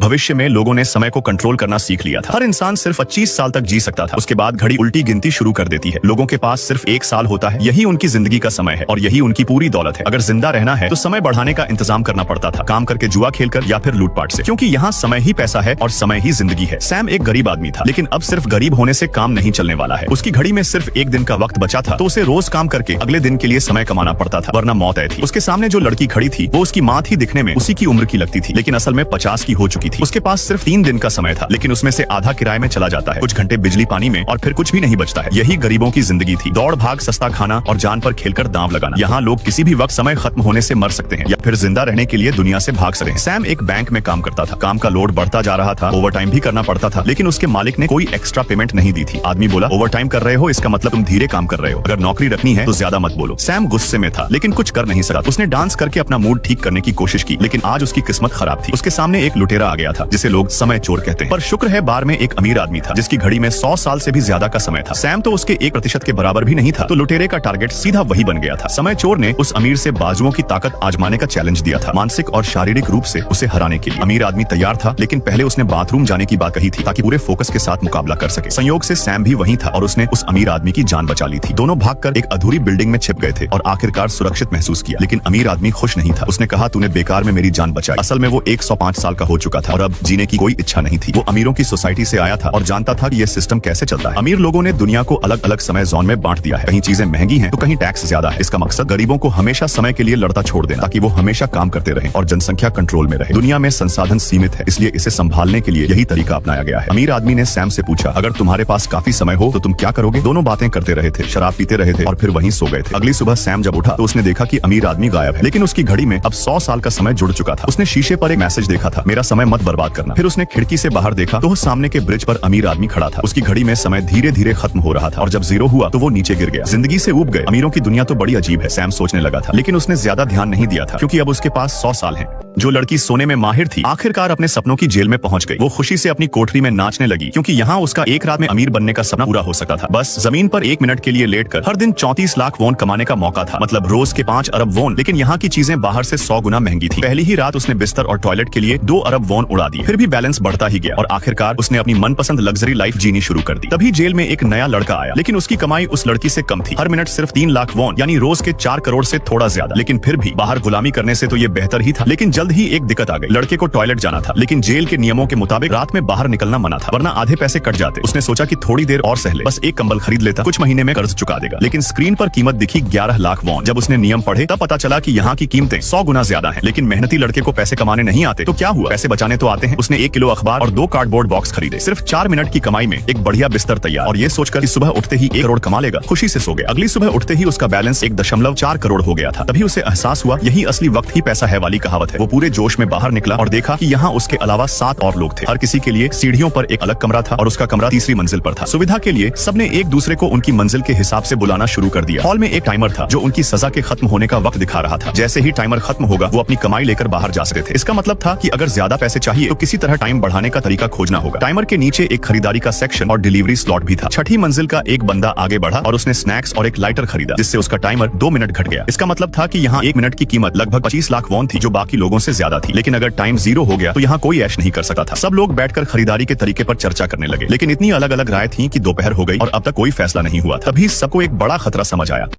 भविष्य में लोगों ने समय को कंट्रोल करना सीख लिया था। हर इंसान सिर्फ 25 साल तक जी सकता था। उसके बाद घड़ी उल्टी गिनती शुरू कर देती है। लोगों के पास सिर्फ 1 साल होता है। यही उनकी जिंदगी का समय है और यही उनकी पूरी दौलत है। अगर जिंदा रहना है तो समय बढ़ाने का इंतजाम करना पड़ता था, काम करके, जुआ खेलकर या फिर लूटपाट से, क्योंकि यहाँ समय ही पैसा है और समय ही जिंदगी है। सैम एक गरीब आदमी था, लेकिन अब सिर्फ गरीब होने से काम नहीं चलने वाला है। उसकी घड़ी में सिर्फ 1 दिन का वक्त बचा था, तो उसे रोज काम करके अगले दिन के लिए समय कमाना पड़ता था, वरना मौत आई थी। उसके सामने जो लड़की खड़ी थी वो उसकी माँ थी, दिखने में उसी की उम्र की लगती थी, लेकिन असल में 50 की हो चुकी थी। उसके पास सिर्फ 3 दिन का समय था, लेकिन उसमें से आधा किराए में चला जाता है, कुछ घंटे बिजली पानी में, और फिर कुछ भी नहीं बचता है। यही गरीबों की जिंदगी थी, दौड़ भाग, सस्ता खाना और जान पर खेलकर दांव लगाना। यहाँ लोग किसी भी वक्त समय खत्म होने से मर सकते हैं या फिर जिंदा रहने के लिए दुनिया से भाग सकते हैं। सैम एक बैंक में काम करता था। काम का लोड बढ़ता जा रहा था, ओवरटाइम भी करना पड़ता था, लेकिन उसके मालिक ने कोई एक्स्ट्रा पेमेंट नहीं दी थी। आदमी बोला, ओवरटाइम कर रहे हो इसका मतलब तुम धीरे काम कर रहे हो, अगर नौकरी रखनी है तो ज्यादा मत बोलो। सैम गुस्से में था, लेकिन कुछ कर नहीं सका। उसने डांस करके अपना मूड ठीक करने की कोशिश की, लेकिन आज उसकी किस्मत खराब थी। उसके सामने एक लुटेरा आ गया था, जिसे लोग समय चोर कहते हैं। पर शुक्र है बार में एक अमीर आदमी था, जिसकी घड़ी में 100 साल से भी ज्यादा का समय था। सैम तो उसके 1% के बराबर भी नहीं था, तो लुटेरे का टारगेट सीधा वही बन गया था। समय चोर ने उस अमीर से बाजुओं की ताकत आजमाने का चैलेंज दिया था, मानसिक और शारीरिक रूप से उसे हराने के लिए। अमीर आदमी तैयार था, लेकिन पहले उसने बाथरूम जाने की बात कही थी, ताकि पूरे फोकस के साथ मुकाबला कर सके। संयोग से सैम भी वहीं था और उसने उस अमीर आदमी की जान बचा ली थी। दोनों भागकर एक अधूरी बिल्डिंग में छिप गए थे और आखिरकार सुरक्षित महसूस किया। लेकिन अमीर आदमी खुश नहीं था। उसने कहा, तूने बेकार में मेरी जान बचाई। असल में वो 105 साल का हो चुका था और अब जीने की कोई इच्छा नहीं थी। वो अमीरों की सोसाइटी से आया था और जानता था कि ये सिस्टम कैसे चलता है। अमीर लोगों ने दुनिया को अलग अलग समय जोन में बांट दिया है। कहीं चीजें महंगी हैं तो कहीं टैक्स ज्यादा है। इसका मकसद गरीबों को हमेशा समय के लिए लड़ता छोड़ देना, ताकि वो हमेशा काम करते रहें और जनसंख्या कंट्रोल में रहे। दुनिया में संसाधन सीमित है, इसलिए इसे संभालने के लिए यही तरीका अपनाया गया है। अमीर आदमी ने सैम से पूछा, अगर तुम्हारे पास काफी समय हो तो तुम क्या करोगे? दोनों बातें करते रहे थे, शराब पीते रहे थे और फिर वहीं सो गए थे। अगली सुबह सैम जब उठा तो उसने देखा कि अमीर आदमी गायब है, लेकिन उसकी घड़ी में अब 100 साल का समय जुड़ चुका था। उसने शीशे पर एक मैसेज देखा था, मेरा समय मत बर्बाद करना। फिर उसने खिड़की से बाहर देखा तो सामने के ब्रिज पर अमीर आदमी खड़ा था। उसकी घड़ी में समय धीरे धीरे खत्म हो रहा था और जब 0 हुआ तो वो नीचे गिर गया। जिंदगी से ऊब गए। अमीरों की दुनिया तो बड़ी अजीब है, सैम सोचने लगा था, लेकिन उसने ज्यादा ध्यान नहीं दिया था, क्योंकि अब उसके पास 100 साल हैं। जो लड़की सोने में माहिर थी आखिरकार अपने सपनों की जेल में पहुंच गई। वो खुशी से अपनी कोठरी में नाचने लगी, क्योंकि यहाँ उसका एक रात में अमीर बनने का सपना पूरा हो सकता था। बस जमीन पर 1 मिनट के लिए लेटकर हर दिन 34 लाख वोन कमाने का मौका था, मतलब रोज के 5 अरब वोन। लेकिन यहाँ की चीजें बाहर से 100 गुना महंगी थी। पहली ही रात उसने बिस्तर और टॉयलेट के लिए 2 अरब वोन उड़ा दी। फिर भी बैलेंस बढ़ता ही गया और आखिरकार उसने अपनी मनपसंद लग्जरी लाइफ जीनी शुरू कर दी। तभी जेल में एक नया लड़का आया, लेकिन उसकी कमाई उस लड़की से कम थी। हर मिनट सिर्फ 3 लाख वोन, यानी रोज के 4 करोड़ से थोड़ा ज्यादा। लेकिन फिर भी बाहर गुलामी करने से तो ये बेहतर ही था। लेकिन जल्द ही एक दिक्कत आ गई। लड़के को टॉयलेट जाना था, लेकिन जेल के नियमों के मुताबिक रात में बाहर निकलना मना था, वरना आधे पैसे कट जाते। उसने सोचा कि थोड़ी देर और सह ले, बस एक कंबल खरीद लेता, कुछ महीने में कर्ज चुका देगा। लेकिन स्क्रीन पर कीमत दिखी 11 लाख वॉन। जब उसने नियम पढ़े तब पता चला कि यहाँ की कीमतें 100 गुना ज्यादा हैं। लेकिन मेहनती लड़के को पैसे कमाने नहीं आते, तो क्या हुआ, पैसे बचाने तो आते हैं। उसने 1 किलो अखबार और 2 कार्डबोर्ड बॉक्स खरीदे। सिर्फ 4 मिनट की कमाई में एक बढ़िया बिस्तर तैयार, और ये सोचकर कि सुबह उठते ही 1 करोड़ कमा लेगा, खुशी से सो गया। अगली सुबह उठते ही उसका बैलेंस 1.4 करोड़ हो गया था। तभी उसे एहसास हुआ, यही असली वक्त ही पैसा है वाली कहावत है। वो पूरे जोश में बाहर निकला और देखा कि यहाँ उसके अलावा 7 और लोग थे। हर किसी के लिए सीढ़ियों पर एक अलग कमरा था और उसका कमरा तीसरी मंजिल पर था। सुविधा के लिए सबने एक दूसरे को उनकी मंजिल के हिसाब से बुलाना शुरू कर दिया। हॉल में एक टाइमर था जो उनकी सजा के खत्म होने का वक्त दिखा रहा था। जैसे ही टाइमर खत्म होगा वो अपनी कमाई लेकर बाहर जा सकते थे। इसका मतलब था कि अगर ज्यादा पैसे चाहिए तो किसी तरह टाइम बढ़ाने का तरीका खोजना होगा। टाइमर के नीचे एक खरीदारी का सेक्शन और डिलीवरी स्लॉट भी था। छठी मंजिल का एक बंदा आगे बढ़ा और उसने स्नैक्स और एक लाइटर खरीदा, जिससे उसका टाइमर 2 मिनट घट गया। इसका मतलब था कि यहाँ 1 मिनट की कीमत लगभग 25 लाख वॉन थी, जो बाकी लोगों से ज्यादा थी। लेकिन अगर टाइम 0 हो गया तो यहाँ कोई ऐश नहीं कर सकता था। सब लोग बैठकर खरीदारी के तरीके पर चर्चा करने लगे, लेकिन इतनी अलग अलग राय थी कि दोपहर हो गई और अब तक कोई फैसला नहीं हुआ। तभी सबको एक बड़ा खतरा समझ आया।